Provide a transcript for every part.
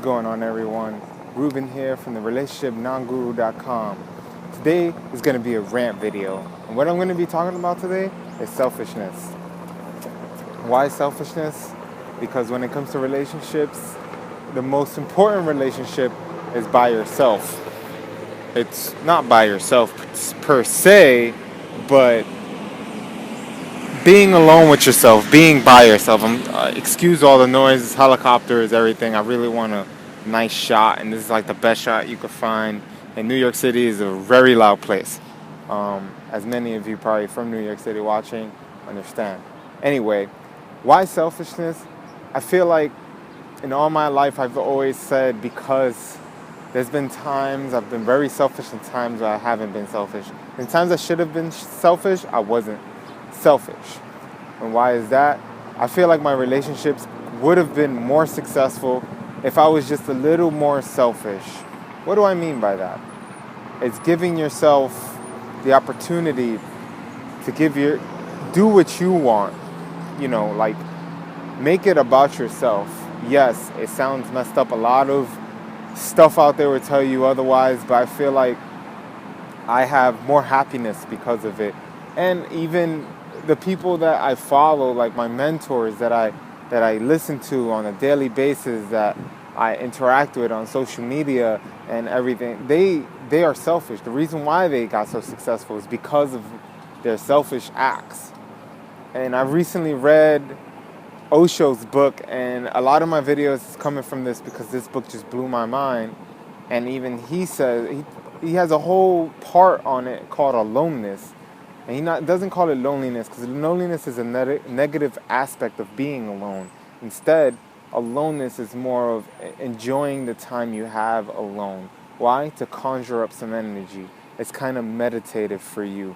going on, everyone? Ruben here from the relationshipnonguru.com. Today is going to be a rant video, and what I'm going to be talking about today is selfishness. Why selfishness? Because when it comes to relationships, the most important relationship is by yourself. It's not by yourself per se, but being alone with yourself, being by yourself. Excuse all the noises, helicopters, everything. I really want a nice shot, and this is like the best shot you could find. And New York City is a very loud place. As many of you probably from New York City watching understand. Anyway, why selfishness? I feel like in all my life I've always said because there's been times I've been very selfish and times where I haven't been selfish. In times I should have been selfish, I wasn't selfish. And why is that? I feel like my relationships would have been more successful if I was just a little more selfish. What do I mean by that? It's giving yourself the opportunity to do what you want. Like make it about yourself. Yes, it sounds messed up. A lot of stuff out there will tell you otherwise, but I feel like I have more happiness because of it. And even the people that I follow, like my mentors that I listen to on a daily basis, that I interact with on social media and everything, they are selfish. The reason why they got so successful is because of their selfish acts. And I recently read Osho's book, and a lot of my videos is coming from this because this book just blew my mind. And even he says he has a whole part on it called aloneness. And he doesn't call it loneliness, because loneliness is a negative aspect of being alone. Instead, aloneness is more of enjoying the time you have alone. Why? To conjure up some energy. It's kind of meditative for you.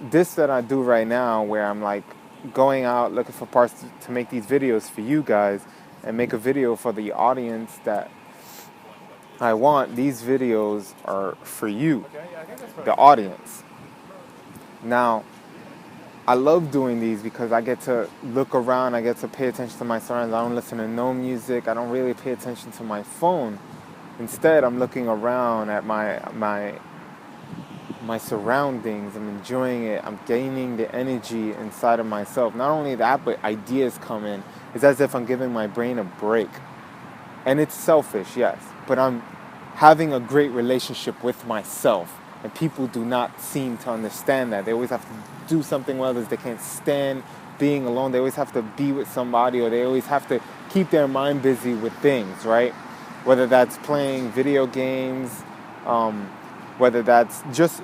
This that I do right now, where I'm like going out looking for parts to make these videos for you guys and make a video for the audience that I want, these videos are for you, the audience. Now, I love doing these because I get to look around, I get to pay attention to my surroundings. I don't listen to no music, I don't really pay attention to my phone. Instead, I'm looking around at my surroundings, I'm enjoying it, I'm gaining the energy inside of myself. Not only that, but ideas come in. It's as if I'm giving my brain a break. And it's selfish, yes, but I'm having a great relationship with myself. And people do not seem to understand that. They always have to do something with others. They can't stand being alone. They always have to be with somebody, or they always have to keep their mind busy with things, right? Whether that's playing video games, whether that's just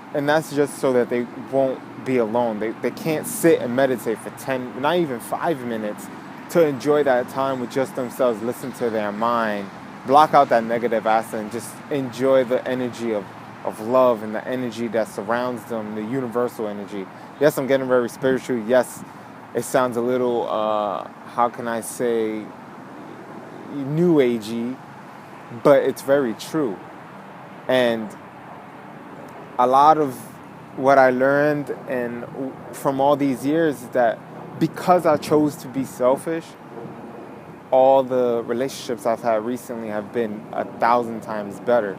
so that they won't be alone. They can't sit and meditate for 10, not even 5 minutes, to enjoy that time with just themselves, listen to their mind, block out that negative aspect, and just enjoy the energy of love and the energy that surrounds them, the universal energy. Yes, I'm getting very spiritual. Yes, it sounds a little, how can I say, new agey, but it's very true. And a lot of what I learned and from all these years is that because I chose to be selfish, all the relationships I've had recently have been 1,000 times better.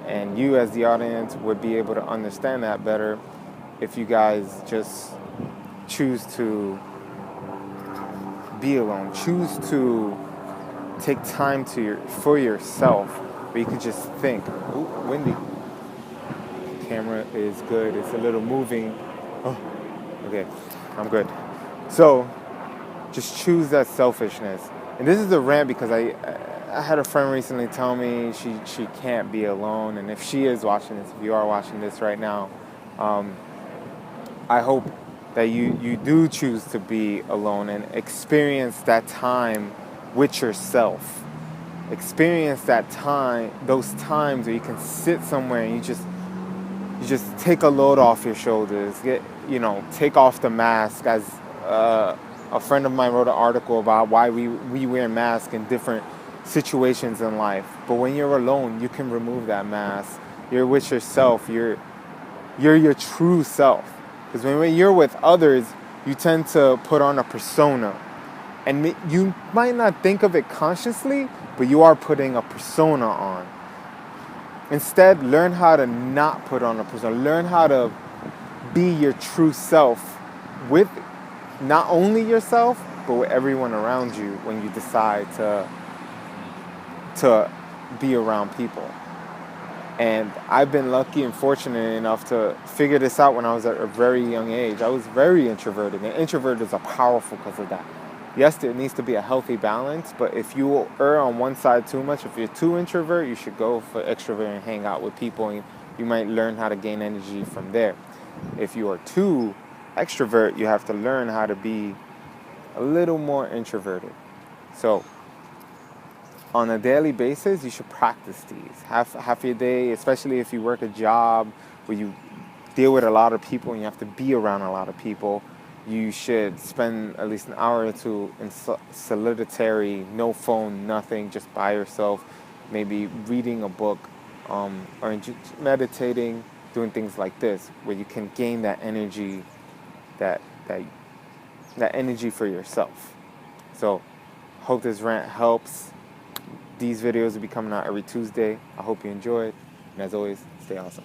And you as the audience would be able to understand that better if you guys just choose to be alone. Choose to take time for yourself, where you can just think. Ooh, windy. The camera is good. It's a little moving. Oh, okay, I'm good. So just choose that selfishness. And this is a rant because I had a friend recently tell me she can't be alone, and if she is watching this, if you are watching this right now, I hope that you do choose to be alone and experience that time with yourself. Experience that time, those times where you can sit somewhere and you just take a load off your shoulders. Take off the mask. As a friend of mine wrote an article about why we wear masks in different situations in life, but when you're alone, you can remove that mask. You're with yourself. You're your true self. Because when you're with others, you tend to put on a persona. And you might not think of it consciously, but you are putting a persona on. Instead, learn how to not put on a persona. Learn how to be your true self with not only yourself, but with everyone around you when you decide to be around people. And I've been lucky and fortunate enough to figure this out when I was at a very young age. I was very introverted, and introverts are powerful because of that. Yes, there needs to be a healthy balance, but if you err on one side too much, if you're too introvert, you should go for extrovert and hang out with people, and you might learn how to gain energy from there. If you are too extrovert, you have to learn how to be a little more introverted. So on a daily basis, you should practice these. Half your day, especially if you work a job where you deal with a lot of people and you have to be around a lot of people, you should spend at least an hour or two in solitary, no phone, nothing, just by yourself, maybe reading a book, or just meditating, doing things like this, where you can gain that energy, that that that energy for yourself. So, hope this rant helps. These videos will be coming out every Tuesday. I hope you enjoyed. And as always, stay awesome.